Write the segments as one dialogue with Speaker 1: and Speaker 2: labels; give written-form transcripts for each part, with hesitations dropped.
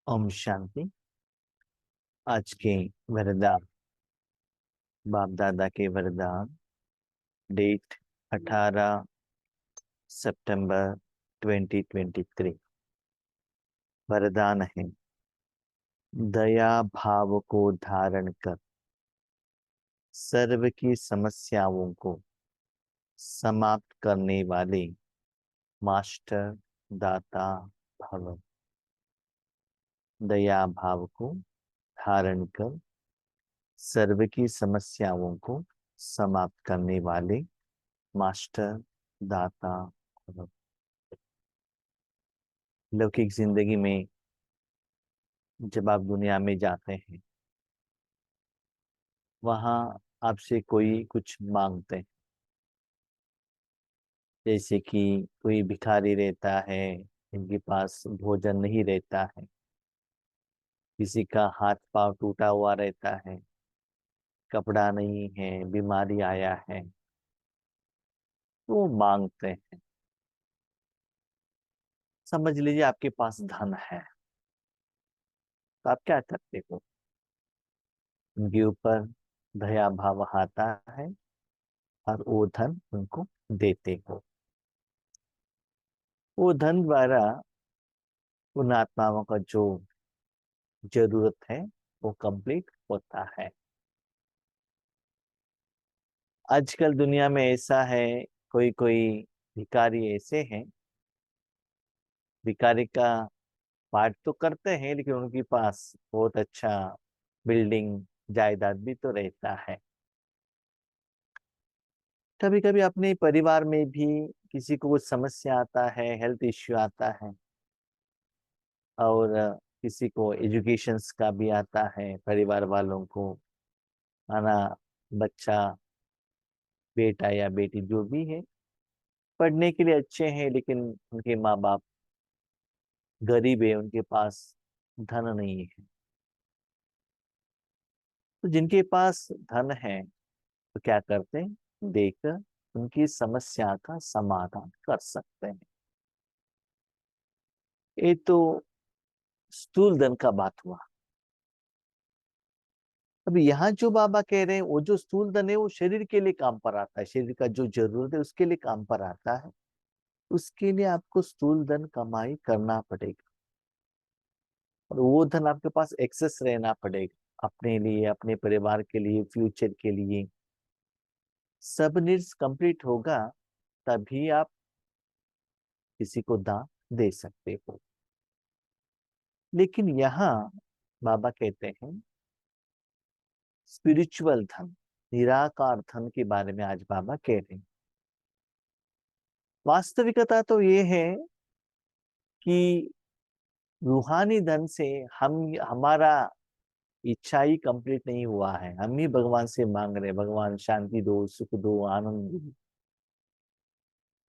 Speaker 1: ओम शांति। आज के वरदान, बाप दादा के वरदान। डेट 18 सितंबर 2023। वरदान है, दया भाव को धारण कर सर्व की समस्याओं को समाप्त करने वाले मास्टर दाता भव। दया भाव को धारण कर सर्व की समस्याओं को समाप्त करने वाले मास्टर दाता भव। लौकिक जिंदगी में जब आप दुनिया में जाते हैं, वहां आपसे कोई कुछ मांगते हैं। जैसे कि कोई भिखारी रहता है, इनके पास भोजन नहीं रहता है, किसी का हाथ पांव टूटा हुआ रहता है, कपड़ा नहीं है, बीमारी आया है, तो वो मांगते हैं। समझ लीजिए आपके पास धन है, तो आप क्या करते हो? उनके ऊपर दया भाव आता है और वो धन उनको देते हो। वो धन द्वारा उन आत्माओं का जो जरूरत है वो कंप्लीट होता है। आजकल दुनिया में ऐसा है, कोई कोई भिखारी ऐसे हैं, भिखारी का पाठ तो करते हैं लेकिन उनके पास बहुत अच्छा बिल्डिंग जायदाद भी तो रहता है। कभी कभी अपने परिवार में भी किसी को कुछ समस्या आता है, हेल्थ इश्यू आता है, और किसी को एजुकेशंस का भी आता है। परिवार वालों को आना, बच्चा, बेटा या बेटी जो भी है, पढ़ने के लिए अच्छे हैं लेकिन उनके माँ बाप गरीब है, उनके पास धन नहीं है। तो जिनके पास धन है तो क्या करते हैं, देकर उनकी समस्या का समाधान कर सकते हैं। ये तो स्थूल धन का बात हुआ। अब यहाँ जो बाबा कह रहे हैं, वो जो स्थूल धन है वो शरीर के लिए काम पर आता है, शरीर का जो जरूरत है उसके लिए काम पर आता है। उसके लिए आपको स्थूल धन कमाई करना पड़ेगा, और वो धन आपके पास एक्सेस रहना पड़ेगा अपने लिए, अपने परिवार के लिए, फ्यूचर के लिए। सब नीड्स कंप्लीट होगा तभी आप किसी को दान दे सकते हो। लेकिन यहाँ बाबा कहते हैं स्पिरिचुअल धन, निराकार धन के बारे में आज बाबा कह रहे हैं। वास्तविकता तो ये है कि रूहानी धन से हम हमारा इच्छा ही कंप्लीट नहीं हुआ है। हम ही भगवान से मांग रहे हैं, भगवान शांति दो, सुख दो, आनंद दो।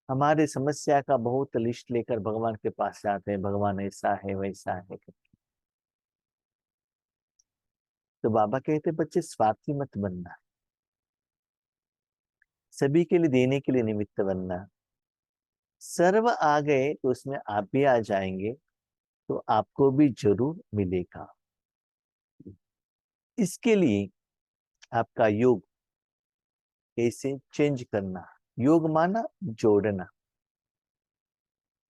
Speaker 1: हमारे समस्या का बहुत लिस्ट लेकर भगवान के पास जाते हैं, भगवान ऐसा है वैसा है। तो बाबा कहते बच्चे स्वार्थी मत बनना, सभी के लिए देने के लिए निमित्त बनना। सर्व आ गए तो उसमें आप भी आ जाएंगे, तो आपको भी जरूर मिलेगा। इसके लिए आपका योग कैसे चेंज करना। योग माना जोड़ना।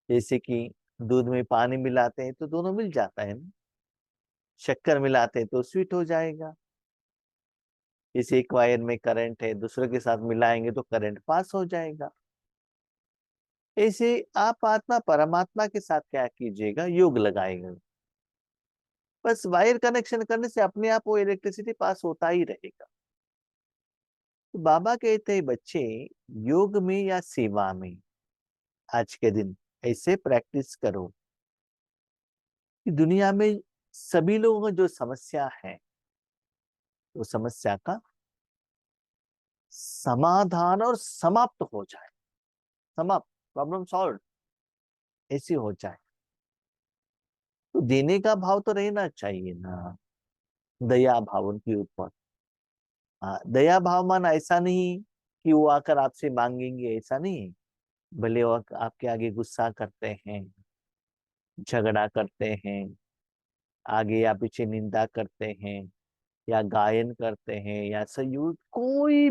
Speaker 1: जैसे कि दूध में पानी मिलाते हैं तो दोनों मिल जाता है ना, शक्कर मिलाते हैं तो स्वीट हो जाएगा। जैसे एक वायर में करंट है, दूसरे के साथ मिलाएंगे तो करंट पास हो जाएगा। ऐसे आप आत्मा परमात्मा के साथ क्या कीजिएगा, योग लगाएगा। बस वायर कनेक्शन करने से अपने आप वो इलेक्ट्रिसिटी पास होता ही रहेगा। तो बाबा कहते हैं बच्चे, योग में या सेवा में आज के दिन ऐसे प्रैक्टिस करो कि दुनिया में सभी लोगों को जो समस्या है वो समस्या का समाधान और समाप्त हो जाए। समाप्त, प्रॉब्लम सॉल्व ऐसी हो जाए। तो देने का भाव तो रहना चाहिए ना, दया भाव उनके ऊपर। हाँ, दया भाव माना ऐसा नहीं कि वो आकर आपसे मांगेंगे, ऐसा नहीं। भले वो आपके आगे गुस्सा करते हैं, झगड़ा करते हैं, आगे या पीछे निंदा करते हैं या गायन करते हैं या संयुक्त कोई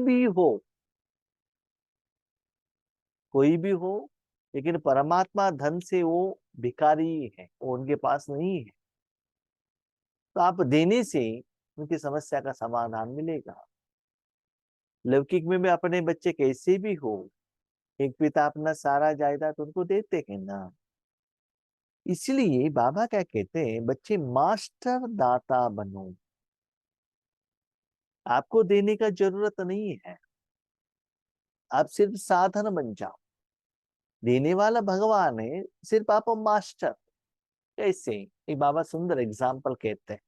Speaker 1: भी हो, लेकिन परमात्मा धन से वो भिखारी है, वो उनके पास नहीं है। तो आप देने से उनकी समस्या का समाधान मिलेगा। लौकिक में भी अपने बच्चे कैसे भी हो, एक पिता अपना सारा जायदाद उनको देते हैं ना। इसलिए बाबा क्या कहते हैं, बच्चे मास्टर दाता बनो। आपको देने का जरूरत नहीं है, आप सिर्फ साधन बन जाओ। देने वाला भगवान है, सिर्फ आप मास्टर। कैसे? एक बाबा सुंदर एग्जाम्पल कहते हैं।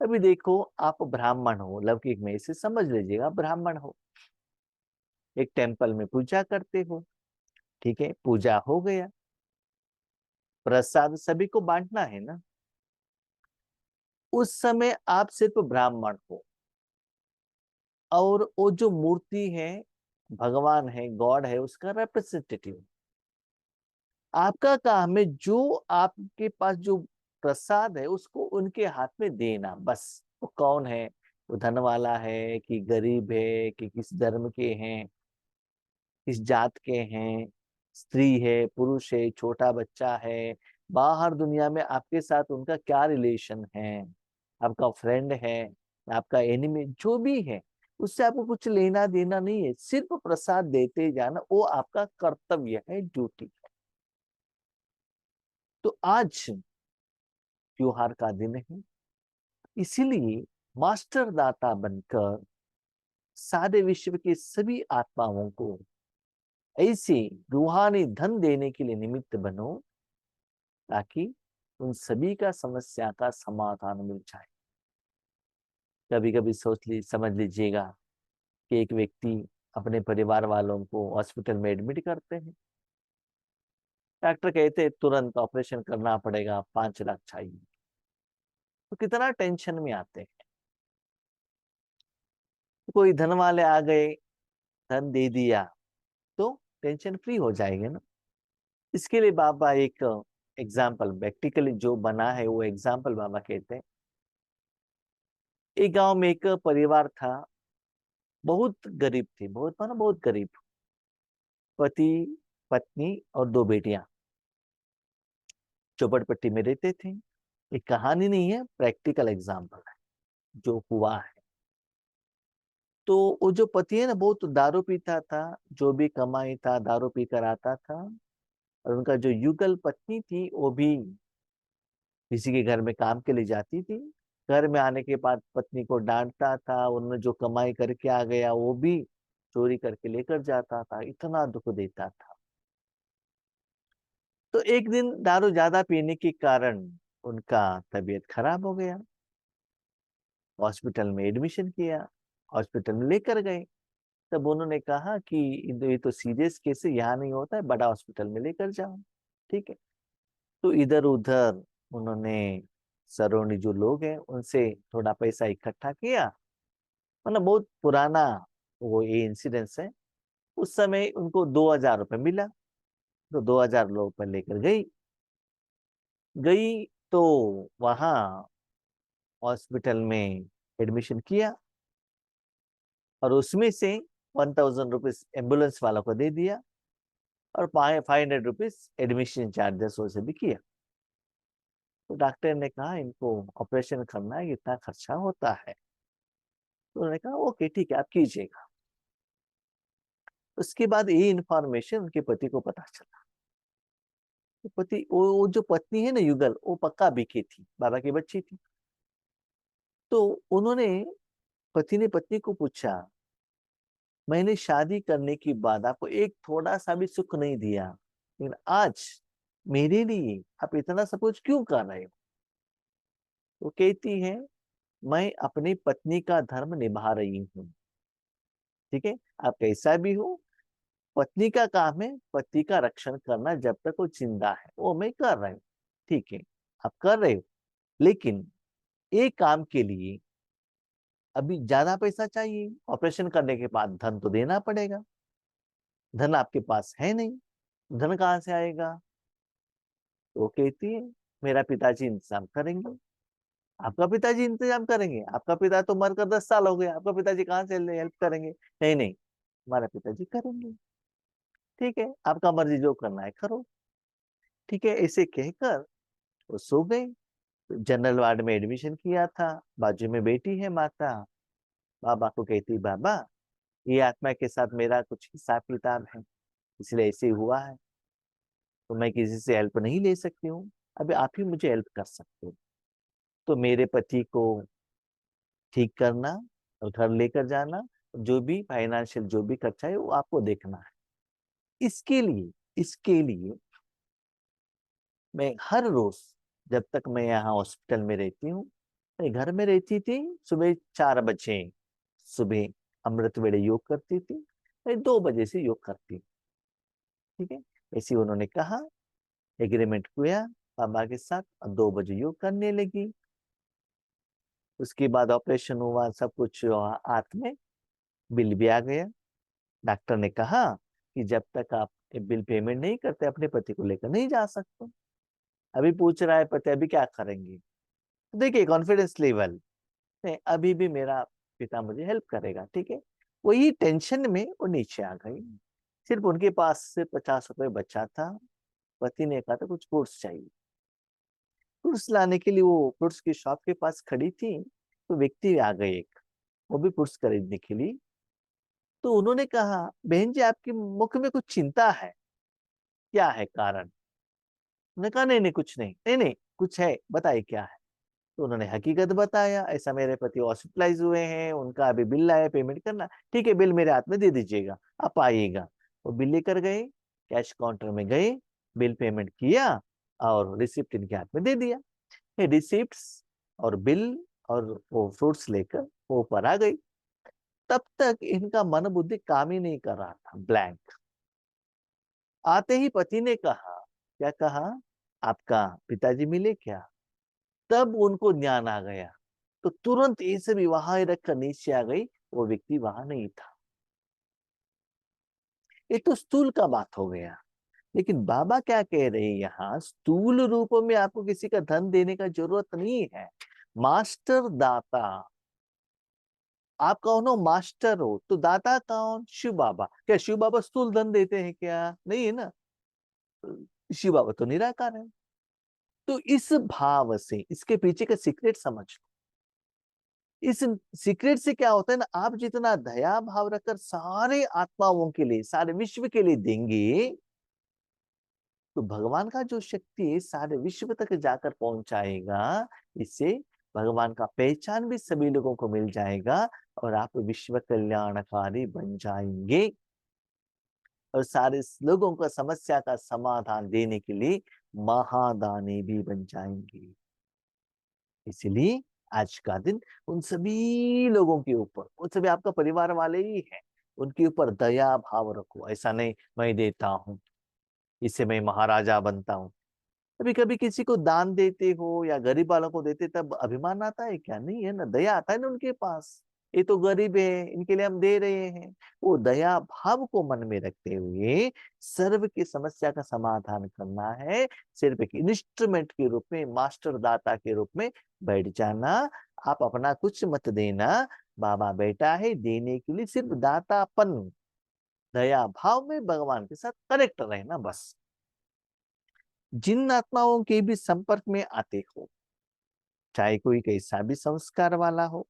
Speaker 1: अभी देखो, आप ब्राह्मण हो, लौकिक में इसे समझ लीजिएगा, ब्राह्मण हो, एक टेम्पल में पूजा करते हो, ठीक है, पूजा हो गया, प्रसाद सभी को बांटना है ना। उस समय आप सिर्फ ब्राह्मण हो, और वो जो मूर्ति है, भगवान है, गॉड है, उसका रिप्रेजेंटेटिव। आपका काम है जो आपके पास जो प्रसाद है उसको उनके हाथ में देना, बस। वो कौन है, वो धन वाला है कि गरीब है कि किस धर्म के हैं, किस जात के हैं, स्त्री है, पुरुष है, छोटा बच्चा है, बाहर दुनिया में आपके साथ उनका क्या रिलेशन है, आपका फ्रेंड है, आपका एनिमी जो भी है, उससे आपको कुछ लेना देना नहीं है, सिर्फ प्रसाद देते जाना, वो आपका कर्तव्य है, ड्यूटी। तो आज त्योहार का दिन है, इसीलिए मास्टर दाता बनकर सारे विश्व के सभी आत्माओं को ऐसे रूहानी धन देने के लिए निमित्त बनो, ताकि उन सभी का समस्या का समाधान मिल जाए। कभी कभी समझ लीजिएगा कि एक व्यक्ति अपने परिवार वालों को हॉस्पिटल में एडमिट करते हैं, डॉक्टर कहते हैं तुरंत ऑपरेशन करना पड़ेगा, 5 लाख चाहिए। तो कितना टेंशन में आते हैं। कोई धन वाले आ गए, धन दे दिया, तो टेंशन फ्री हो जाएंगे ना। इसके लिए बाबा एक एग्जाम्पल प्रैक्टिकली जो बना है वो एग्जाम्पल बाबा कहते हैं। एक गांव में एक परिवार था, बहुत गरीब थी, बहुत माना बहुत गरीब। पति, पत्नी और 2 बेटियां चौपड़पट्टी में रहते थे। एक कहानी नहीं है, प्रैक्टिकल एग्जाम्पल है जो हुआ है। तो वो जो पति है ना, बहुत दारू पीता था, जो भी कमाई था दारू पी कर आता था। और उनका जो युगल पत्नी थी, वो भी किसी के घर में काम के लिए जाती थी। घर में आने के बाद पत्नी को डांटता था, उन्होंने जो कमाई करके आ गया वो भी चोरी करके लेकर जाता था, इतना दुख देता था। तो एक दिन दारू ज्यादा पीने के कारण उनका तबीयत खराब हो गया, हॉस्पिटल में एडमिशन किया, हॉस्पिटल में लेकर गए। तब उन्होंने कहा कि ये तो सीरियस केस है, यहाँ नहीं होता है, बड़ा हॉस्पिटल में लेकर जाओ। ठीक है। तो इधर उधर उन्होंने सराउंडिंग जो लोग हैं उनसे थोड़ा पैसा इकट्ठा किया, मतलब बहुत पुराना वो ये इंसिडेंस है। उस समय उनको 2,000 रुपये मिला, तो 2,000 रुपये लेकर गई गई तो वहां हॉस्पिटल में एडमिशन किया, और उसमें से 1,000 रुपीज एम्बुलेंस वाला को दे दिया, और 500 रुपीज एडमिशन चार्जेस से भी किया। तो डॉक्टर ने कहा इनको ऑपरेशन करना है, इतना खर्चा होता है। तो उन्होंने कहा ओके ठीक है, आप कीजिएगा। उसके बाद ये इंफॉर्मेशन उनके पति को पता चला। तो पति वो जो पत्नी है ना युगल, वो पक्का बीके थी, बाबा की बच्ची थी। तो उन्होंने पति ने पत्नी को पूछा, मैंने शादी करने के बाद आपको एक थोड़ा सा भी सुख नहीं दिया, लेकिन आज मेरे लिए आप इतना सब कुछ क्यों कर रहे हो? वो कहती है, मैं अपनी पत्नी का धर्म निभा रही हूँ। ठीक है, आप कैसा भी हो, पत्नी का काम है पति का रक्षण करना, जब तक वो जिंदा है वो मैं कर रही हूँ। ठीक है, आप कर रहे हो, लेकिन एक काम के लिए अभी ज्यादा पैसा चाहिए, ऑपरेशन करने के बाद धन तो देना पड़ेगा। धन आपके पास है नहीं, धन कहाँ से आएगा? तो वो कहती है, मेरा पिताजी इंतजाम करेंगे। आपका पिताजी इंतजाम करेंगे? आपका पिता तो मरकर 10 साल हो गए, आपका पिताजी कहाँ से हेल्प करेंगे? नहीं नहीं, हमारा पिताजी करेंगे। ठीक है, आपका मर्जी, जो करना है करो। ठीक है, ऐसे कहकर वो सो गए। जनरल वार्ड में एडमिशन किया था, बाजू में बेटी है माता, बाबा को कहती, बाबा ये आत्मा के साथ मेरा कुछ हिसाब किताब है, इसलिए ऐसे ही हुआ है, तो मैं किसी से हेल्प नहीं ले सकती हूँ, अभी आप ही मुझे हेल्प कर सकते हो। तो मेरे पति को ठीक करना और घर लेकर जाना, जो भी फाइनेंशियल जो भी खर्चा है वो आपको देखना है। इसके लिए मैं हर रोज, जब तक मैं यहाँ हॉस्पिटल में रहती हूँ, मैं घर में रहती थी, सुबह 4 बजे सुबह अमृत वेले योग करती थी, मैं 2 बजे से योग करती। ठीक है, ऐसे उन्होंने कहा, एग्रीमेंट किया बाबा के साथ, और 2 बजे योग करने लगी। उसके बाद ऑपरेशन हुआ, सब कुछ हुआ, हाथ में बिल भी आ गया। डॉक्टर ने कहा कि जब तक आप ये बिल पेमेंट नहीं करते अपने पति को लेकर नहीं जा सकते। अभी पूछ रहा है पति अभी क्या करेंगे, तो देखिए कॉन्फिडेंस लेवल, नहीं अभी भी मेरा पिता मुझे हेल्प करेगा। ठीक है, वही टेंशन में वो नीचे आ गई। सिर्फ उनके पास से 50 रुपए बचा था। पति ने कहा था कुछ फ्रूट्स चाहिए, फ्रूट्स लाने के लिए वो फ्रूट्स की शॉप के पास खड़ी थी, तो व्यक्ति आ गए एक, वो भी फ्रूट्स खरीदने के लिए। तो उन्होंने कहा, बहन जी आपके मुख में कुछ चिंता है, क्या है कारण? उन्होंने कहा नहीं नहीं कुछ नहीं, नहीं नहीं कुछ है, बताइए क्या है। तो उन्होंने हकीकत बताया, ऐसा मेरे पति हॉस्पिटलाइज हुए हैं, उनका अभी बिल आया, पेमेंट करना। ठीक है, बिल मेरे हाथ में दे दीजिएगा, आप आइएगा। वो बिल लेकर गए, कैश काउंटर में गए, बिल पेमेंट किया और रिसिप्ट इनके हाथ में दे दिया। ये रिसिप्ट्स और बिल और वो फ्रूट्स लेकर वो ऊपर आ गई। तब तक इनका मन बुद्धि काम ही नहीं कर रहा था, ब्लैंक। आते ही पति ने कहा, क्या कहा, आपका पिताजी मिले क्या? तब उनको ज्ञान आ गया, तो तुरंत ऐसे भी वहां रखकर नीचे आ गई, वो व्यक्ति वहां नहीं था। ये तो स्थूल का बात हो गया, लेकिन बाबा क्या कह रहे हैं यहाँ, स्थूल रूप में आपको किसी का धन देने का जरूरत नहीं है। मास्टर दाता, आप कौन हो? मास्टर हो, तो दाता कौन? शिव बाबा। क्या शिव बाबा स्थूल धन देते हैं क्या? नहीं है ना, शिव बाबा तो निराकार है। तो इस भाव से इसके पीछे का सीक्रेट समझ लो। इस सीक्रेट से क्या होता है ना, आप जितना दया भाव रखकर सारे आत्माओं के लिए, सारे विश्व के लिए देंगे, तो भगवान का जो शक्ति है सारे विश्व तक जाकर पहुंचाएगा। इससे भगवान का पहचान भी सभी लोगों को मिल जाएगा, और आप विश्व कल्याणकारी बन जाएंगे, और सारे लोगों का समस्या का समाधान देने के लिए महादानी भी बन जाएंगे। इसलिए आज का दिन उन सभी लोगों के ऊपर, उन सभी आपका परिवार वाले ही हैं, उनके ऊपर दया भाव रखो। ऐसा नहीं मैं देता हूँ, इससे मैं महाराजा बनता हूँ। कभी कभी किसी को दान देते हो या गरीब वालों को देते, तब अभिमान आता है क्या? नहीं है ना, दया आता है ना उनके पास, ये तो गरीब है, इनके लिए हम दे रहे हैं। वो दया भाव को मन में रखते हुए सर्व की समस्या का समाधान करना है, सिर्फ एक इंस्ट्रूमेंट के रूप में, मास्टर दाता के रूप में बैठ जाना। आप अपना कुछ मत देना, बाबा बैठा है देने के लिए, सिर्फ दातापन, दया भाव में भगवान के साथ कनेक्ट रहना बस। जिन आत्माओं के भी संपर्क में आते हो, चाहे कोई कैसा भी संस्कार वाला हो,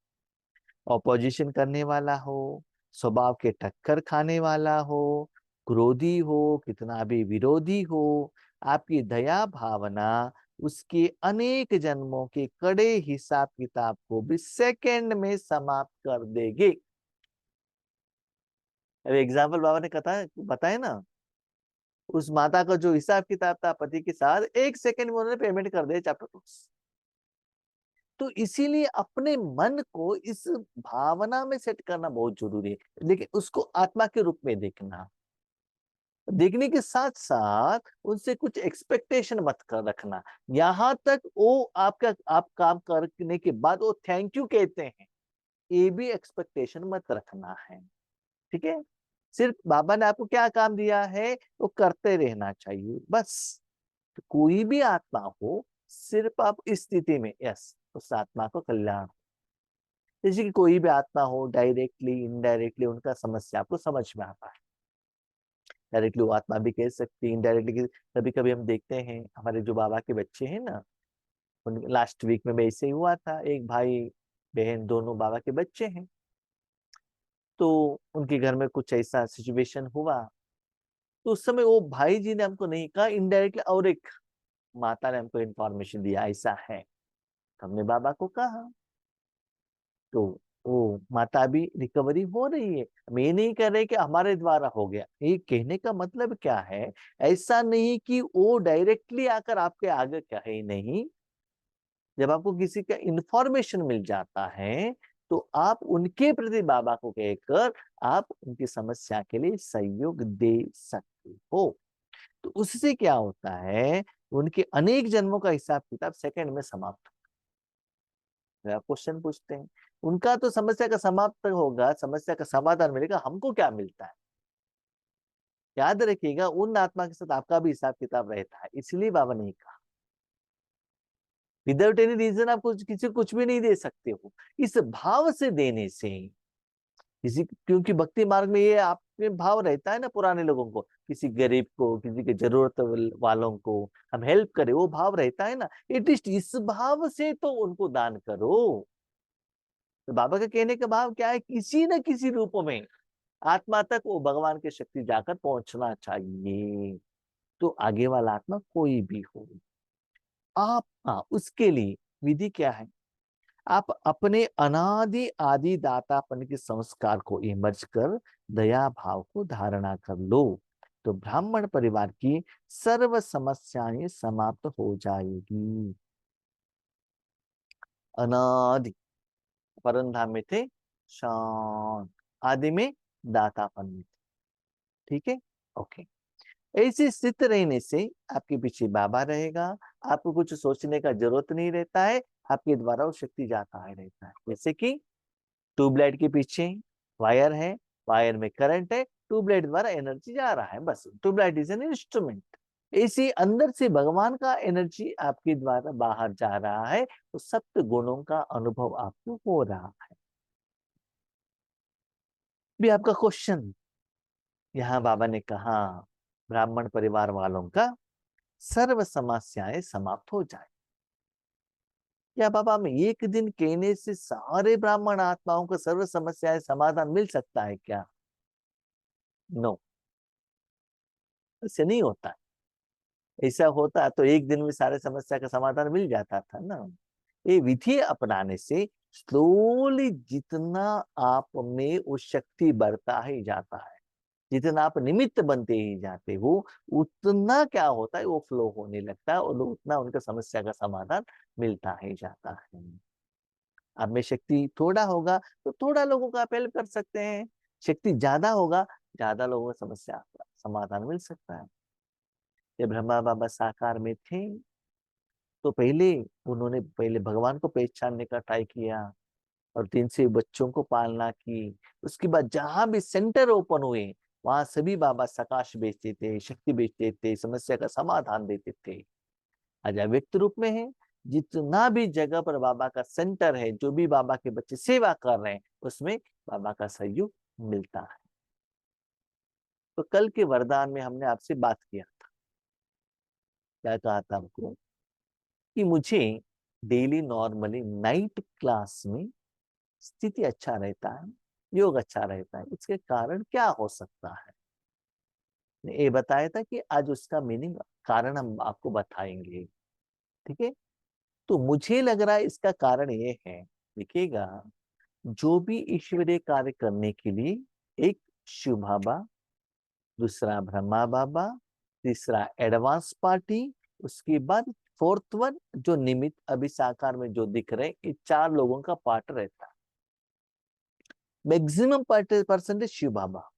Speaker 1: ऑपोजिशन करने वाला हो, स्वभाव के टक्कर खाने वाला हो, क्रोधी हो, कितना भी विरोधी हो, आपकी दया भावना उसके अनेक जन्मों के कड़े हिसाब किताब को भी सेकंड में समाप्त कर देगी। अब एग्जाम्पल बाबा ने कहा बताया ना, उस माता का जो हिसाब किताब था पति के साथ, 1 सेकंड में उन्होंने पेमेंट कर दिया चैप्टर क्लोज। तो इसीलिए अपने मन को इस भावना में सेट करना बहुत जरूरी है, लेकिन उसको आत्मा के रूप में देखना। देखने के साथ साथ उनसे कुछ एक्सपेक्टेशन मत कर रखना, यहां तक वो आपका आप काम करने के बाद वो थैंक यू कहते हैं, ये भी एक्सपेक्टेशन मत रखना है। ठीक है, सिर्फ बाबा ने आपको क्या काम दिया है वो करते रहना चाहिए बस। तो कोई भी आत्मा हो, सिर्फ आप इस स्थिति में यस उस आत्मा को कल्याण, जैसे कि कोई भी आत्मा हो डायरेक्टली इनडायरेक्टली उनका समस्या आपको समझ में आता है। डायरेक्टली वो आत्मा भी कह सकती है, इनडायरेक्टली कभी कभी हम देखते हैं हमारे जो बाबा के बच्चे हैं ना, उन लास्ट वीक में ऐसे ही हुआ था, एक भाई बहन दोनों बाबा के बच्चे हैं, तो उनके घर में कुछ ऐसा सिचुएशन हुआ, तो उस समय वो भाई जी ने हमको नहीं कहा, इनडायरेक्टली और एक माता ने हमको इन्फॉर्मेशन दिया ऐसा है, तो हमने बाबा को कहा, तो वो माता भी रिकवरी हो रही है। हम ये नहीं कर रहे कि हमारे द्वारा हो गया, ये कहने का मतलब क्या है, ऐसा नहीं कि वो डायरेक्टली आकर आपके आगे कहे नहीं, जब आपको किसी का इंफॉर्मेशन मिल जाता है तो आप उनके प्रति बाबा को कहकर आप उनकी समस्या के लिए सहयोग दे सकते हो। तो उससे क्या होता है, उनके अनेक जन्मों का हिसाब किताब सेकंड में समाप्त। आप क्वेश्चन पूछते हैं, उनका तो समस्या का समाप्त होगा, समस्या का समाधान मिलेगा, हमको क्या मिलता है? याद रखिएगा उन आत्मा के साथ आपका भी हिसाब किताब रहता है, इसलिए बाबा ने कहा विदाउट एनी रीजन आप कुछ किसी को कुछ भी नहीं दे सकते हो, इस भाव से देने से किसी, क्योंकि भक्ति मार्ग में ये आप में भाव रहता है ना, पुराने लोगों को किसी गरीब को किसी के जरूरत वालों को हम हेल्प करें, वो भाव रहता है ना, एटलीस्ट इस भाव से तो उनको दान करो। तो बाबा का कहने का भाव क्या है, किसी न किसी रूप में आत्मा तक वो भगवान की शक्ति जाकर पहुंचना चाहिए, तो आगे वाला आत्मा कोई भी हो आप, हाँ उसके लिए विधि क्या है, आप अपने अनादि आदि दातापन के संस्कार को इमर्ज कर दया भाव को धारणा कर लो, तो ब्राह्मण परिवार की सर्व समस्याएं समाप्त हो जाएगी। अनादि परंधाम में थे, शांत आदि में दातापन में थे, ठीक है, ओके। ऐसे स्थित रहने से आपके पीछे बाबा रहेगा, आपको कुछ सोचने का जरूरत नहीं रहता है, आपके द्वारा वो शक्ति जाता है रहता है। जैसे कि ट्यूबलाइट के पीछे वायर है, वायर में करंट है, ट्यूबलाइट द्वारा एनर्जी जा रहा है, बस ट्यूबलाइट इज एन इंस्ट्रूमेंट। इसी अंदर से भगवान का एनर्जी आपके द्वारा बाहर जा रहा है, तो सप्त गुणों का अनुभव आपको हो रहा है। भी आपका क्वेश्चन, यहाँ बाबा ने कहा ब्राह्मण परिवार वालों का सर्व समस्याएं समाप्त हो जाए, क्या बाबा में एक दिन कहने से सारे ब्राह्मण आत्माओं को सर्व समस्याएं समाधान मिल सकता है क्या? नो, ऐसे नहीं होता। ऐसा होता तो एक दिन में सारे समस्या का समाधान मिल जाता था ना। ये विधि अपनाने से स्लोली जितना आप में वो शक्ति बढ़ता ही जाता है, जितना आप निमित्त बनते ही जाते हो, उतना क्या होता है, वो फ्लो होने लगता है और उतना उनका समस्या का समाधान मिलता ही जाता है। आप में शक्ति थोड़ा होगा तो थोड़ा लोगों का आप हेल्प कर सकते हैं, शक्ति ज्यादा होगा ज्यादा लोगों को समस्या का समाधान मिल सकता है। जब ब्रह्मा बाबा साकार में थे तो पहले उन्होंने पहले भगवान को पहचानने का ट्राई किया और 300 बच्चों को पालना की। उसके बाद जहां भी सेंटर ओपन हुए वहां सभी बाबा सकाश बेचते थे, शक्ति बेचते थे, समस्या का समाधान देते थे। आज व्यक्त रूप में है, जितना भी जगह पर बाबा का सेंटर है, जो भी बाबा के बच्चे सेवा कर रहे हैं उसमें बाबा का सहयोग मिलता है। तो कल के वरदान में हमने आपसे बात किया था, क्या कहा था हमको कि मुझे डेली नॉर्मली नाइट क्लास में स्थिति अच्छा रहता है, योग अच्छा रहता है, इसके कारण क्या हो सकता है? ये बताया था कि आज उसका मीनिंग कारण हम आपको बताएंगे, ठीक है। तो मुझे लग रहा है इसका कारण ये है, देखिएगा, जो भी ईश्वरीय कार्य करने के लिए एक शिव बाबा, दूसरा ब्रह्मा बाबा, तीसरा एडवांस पार्टी, उसके बाद फोर्थ वन जो निमित्त अभी साकार में जो दिख रहे, ये 4 लोगों का पार्ट रहता है। मैक्सिमम परसेंटेज शिव बाबा,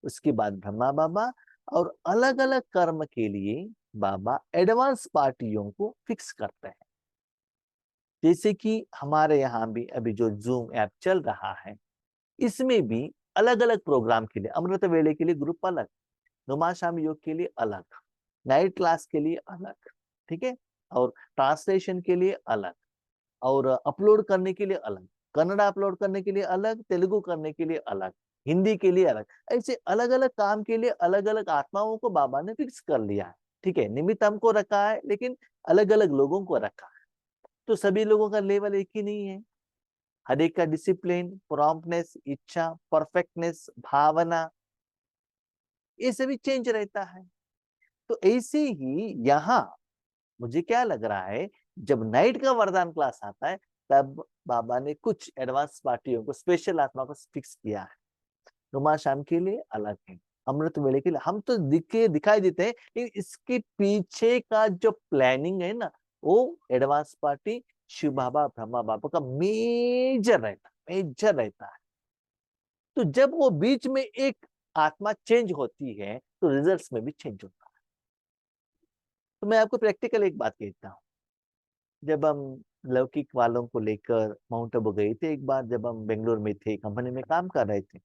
Speaker 1: उसके बाद ब्रह्मा बाबा, और अलग अलग कर्म के लिए बाबा एडवांस पार्टियों को फिक्स करते हैं। जैसे कि हमारे यहाँ भी अभी जो जूम ऐप चल रहा है, इसमें भी अलग अलग प्रोग्राम के लिए अमृत वेले के लिए ग्रुप अलग, नुमा शाम योग के लिए अलग, नाइट क्लास के लिए अलग, ठीक है। और ट्रांसलेशन के लिए अलग, और अपलोड करने के लिए अलग, कन्नड़ा अपलोड करने के लिए अलग, तेलुगु करने के लिए अलग, हिंदी के लिए अलग। ऐसे अलग अलग काम के लिए अलग अलग आत्माओं को बाबा ने फिक्स कर लिया है। ठीक है, निमित्त हमको रखा है, लेकिन अलग अलग लोगों को रखा है। तो सभी लोगों का लेवल एक ही नहीं है। हर एक का डिसिप्लिन, प्रॉम्प्टनेस, इच्छा, परफेक्टनेस, भावना, ये सभी चेंज रहता है। तो ऐसे ही यहाँ मुझे क्या लग रहा है, जब नाइट का वरदान क्लास आता है तब बाबा ने कुछ एडवांस पार्टियों को, स्पेशल आत्मा को फिक्स किया है। नुमा शाम के लिए अलग है, अमृत वेले के लिए हम तो दिखाई देते हैं, लेकिन इसके पीछे का जो प्लानिंग है ना, वो एडवांस पार्टी शिव बाबा, ब्रह्मा बाबा का मेजर रहता है। तो जब वो बीच में एक आत्मा चेंज होती है तो रिजल्ट्स में भी चेंज होता है। तो मैं आपको प्रैक्टिकल एक बात कहता हूँ। जब हम लौकिक वालों को लेकर माउंट आबू गए थे एक बार, जब हम बेंगलोर में थे, कंपनी में काम कर रहे थे,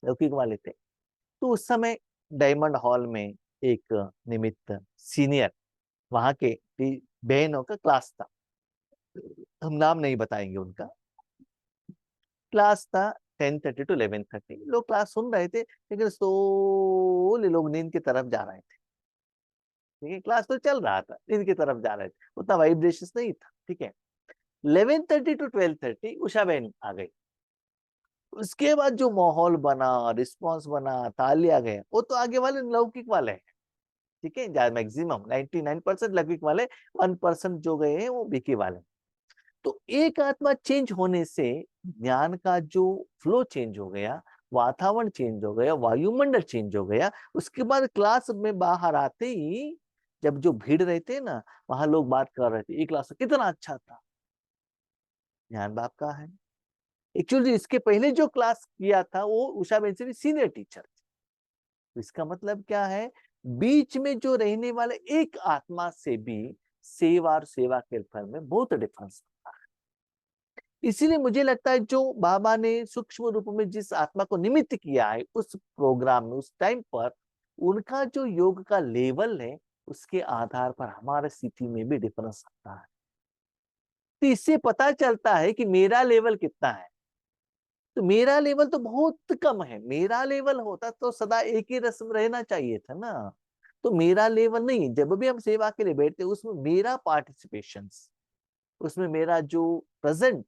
Speaker 1: लौकिक वाले थे, तो उस समय डायमंड हॉल में एक निमित्त सीनियर वहां के बहनों का क्लास था, हम नाम नहीं बताएंगे उनका। क्लास था 10:30 to 11:30, लोग क्लास सुन रहे थे, लेकिन सोले लोग नींद की तरफ जा रहे थे। ठीक है, क्लास तो चल रहा था, नींद की तरफ जा रहे थे, उतना वाइब्रेशन नहीं था। ठीक है, 11:30 to 12:30 उषा बहन आ गई। उसके बाद जो माहौल बना, रिस्पॉन्स बना, तालियां गए, वो तो आगे वाले लौकिक वाले हैं। ठीक है, मैक्सिमम 99% लौकिक वाले, 1% जो गए हैं वो बीके वाले। तो एक आत्मा चेंज होने से ज्ञान का जो फ्लो चेंज हो गया, वातावरण चेंज हो गया, वायुमंडल चेंज हो गया। उसके बाद क्लास में बाहर आते ही जब जो भीड़ रहते हैं ना, वहां लोग बात कर रहे थे, ये क्लास कितना अच्छा था, ज्ञान बाप का है। एक्चुअली इसके पहले जो क्लास किया था वो उषा बेन से भी सीनियर टीचर थे। तो इसका मतलब क्या है, बीच में जो रहने वाले एक आत्मा से भी सेवा और सेवा के फल में बहुत डिफरेंस होता है। इसीलिए मुझे लगता है जो बाबा ने सूक्ष्म रूप में जिस आत्मा को निमित्त किया है उस प्रोग्राम में, उस टाइम पर, उनका जो योग का लेवल है, उसके आधार पर हमारे स्थिति में भी डिफरेंस आता है। तो इससे पता चलता है कि मेरा लेवल कितना है। तो मेरा लेवल तो बहुत कम है, मेरा लेवल होता तो सदा एक ही रस्म रहना चाहिए था ना। तो मेरा लेवल नहीं है, जब भी हम सेवा के लिए बैठते उसमें मेरा पार्टिसिपेशन, उसमें मेरा जो प्रेजेंट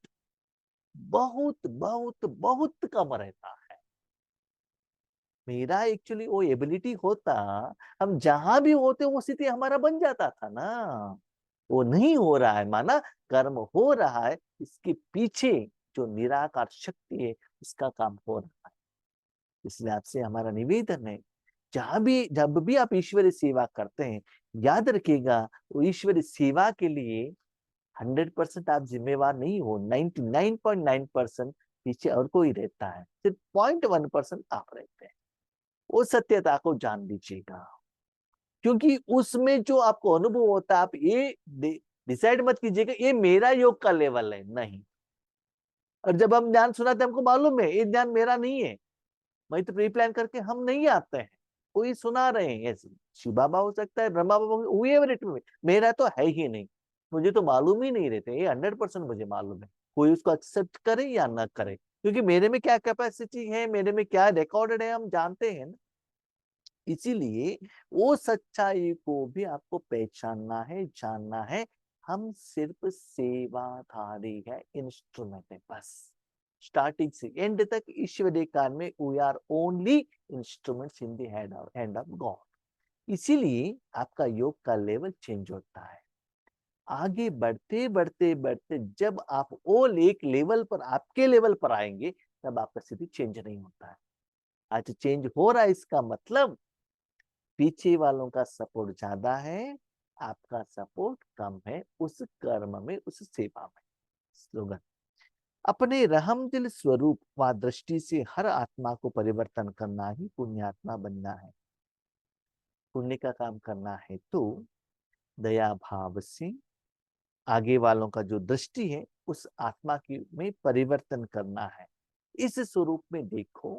Speaker 1: बहुत बहुत बहुत कम रहता है। मेरा एक्चुअली वो एबिलिटी होता, हम जहां भी होते वो स्थिति हमारा बन जाता था ना। वो नहीं हो रहा है, माना कर्म हो रहा है, इसके पीछे जो निराकार शक्ति है उसका काम हो रहा है। इसलिए आपसे हमारा निवेदन है, जहां भी जब भी आप ईश्वरीय सेवा करते हैं, याद रखिएगा वो ईश्वरीय सेवा के लिए 100% आप जिम्मेवार नहीं हो। 99.9% पीछे और कोई रहता है, सिर्फ 0.1% आप रहते हैं। वो सत्यता को जान लीजिएगा, क्योंकि उसमें जो आपको अनुभव होता है, आप ये डिसाइड मत कीजिएगा ये मेरा योग का लेवल है, नहीं। और जब हम ज्ञान सुनाते हमको मालूम है ये ज्ञान मेरा नहीं है, वही तो प्री प्लान करके हम नहीं आते हैं, कोई सुना रहे हैं। ऐसे शिव बाबा हो सकता है, ब्रह्मा बाबा, हुए मेरा तो है ही नहीं, मुझे तो मालूम ही नहीं रहते। ये 100% मुझे मालूम है, कोई उसको एक्सेप्ट करे या ना करे, क्योंकि मेरे में क्या कैपेसिटी है, मेरे में क्या रिकॉर्डेड है, हम जानते हैं ना। इसीलिए वो सच्चाई को भी आपको पहचानना है, जानना है। हम सिर्फ सेवाधारी है, इंस्ट्रूमेंट है बस। स्टार्टिंग से एंड तक ईश्वरीय काल में we are only instruments in the hand of God. इसीलिए आपका योग का लेवल चेंज होता है। आगे बढ़ते बढ़ते बढ़ते जब आप वो एक लेवल पर, आपके लेवल पर आएंगे, तब आपका स्थिति चेंज नहीं होता है। आज चेंज हो रहा है, इसका मतलब पीछे वालों का सपोर्ट ज्यादा है, आपका सपोर्ट कम है उस कर्म में, उस सेवा में। स्लोगन, अपने रहमदिल स्वरूप व दृष्टि से हर आत्मा को परिवर्तन करना ही पुण्यात्मा बनना है। पुण्य का काम करना है तो दया भाव से आगे वालों का जो दृष्टि है उस आत्मा की में परिवर्तन करना है। इस स्वरूप में देखो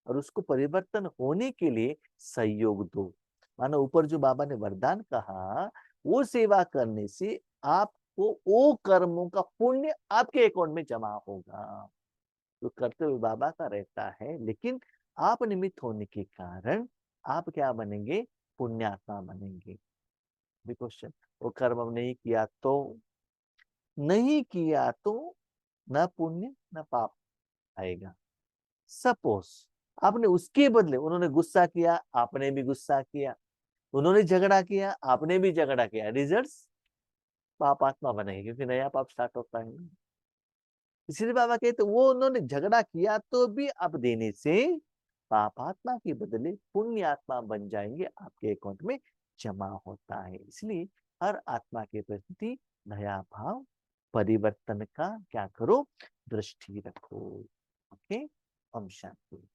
Speaker 1: और उसको परिवर्तन होने के लिए सहयोग दो। मानो ऊपर जो बाबा ने वरदान कहा, वो सेवा करने से आपको वो कर्मों का पुण्य आपके अकाउंट में जमा होगा। तो कर्तव्य बाबा का रहता है, लेकिन आप निमित्त होने के कारण आप क्या बनेंगे? पुण्यात्मा बनेंगे। क्वेश्चन, वो कर्म नहीं किया तो, नहीं किया तो न पुण्य न पाप आएगा। सपोज आपने उसके बदले, उन्होंने गुस्सा किया, आपने भी गुस्सा किया, उन्होंने झगड़ा किया, आपने भी झगड़ा किया, रिजल्ट्स पापात्मा बनेंगे, क्योंकि नया पाप स्टार्ट होता है। इसलिए बाबा कहते वो उन्होंने झगड़ा किया तो भी अब देने से पापात्मा के बदले पुण्यात्मा बन जाएंगे, आपके अकाउंट में जमा होता है। इसलिए हर आत्मा के प्रति नया भाव, परिवर्तन का क्या करो? दृष्टि रखो। ओके, ओम शांति।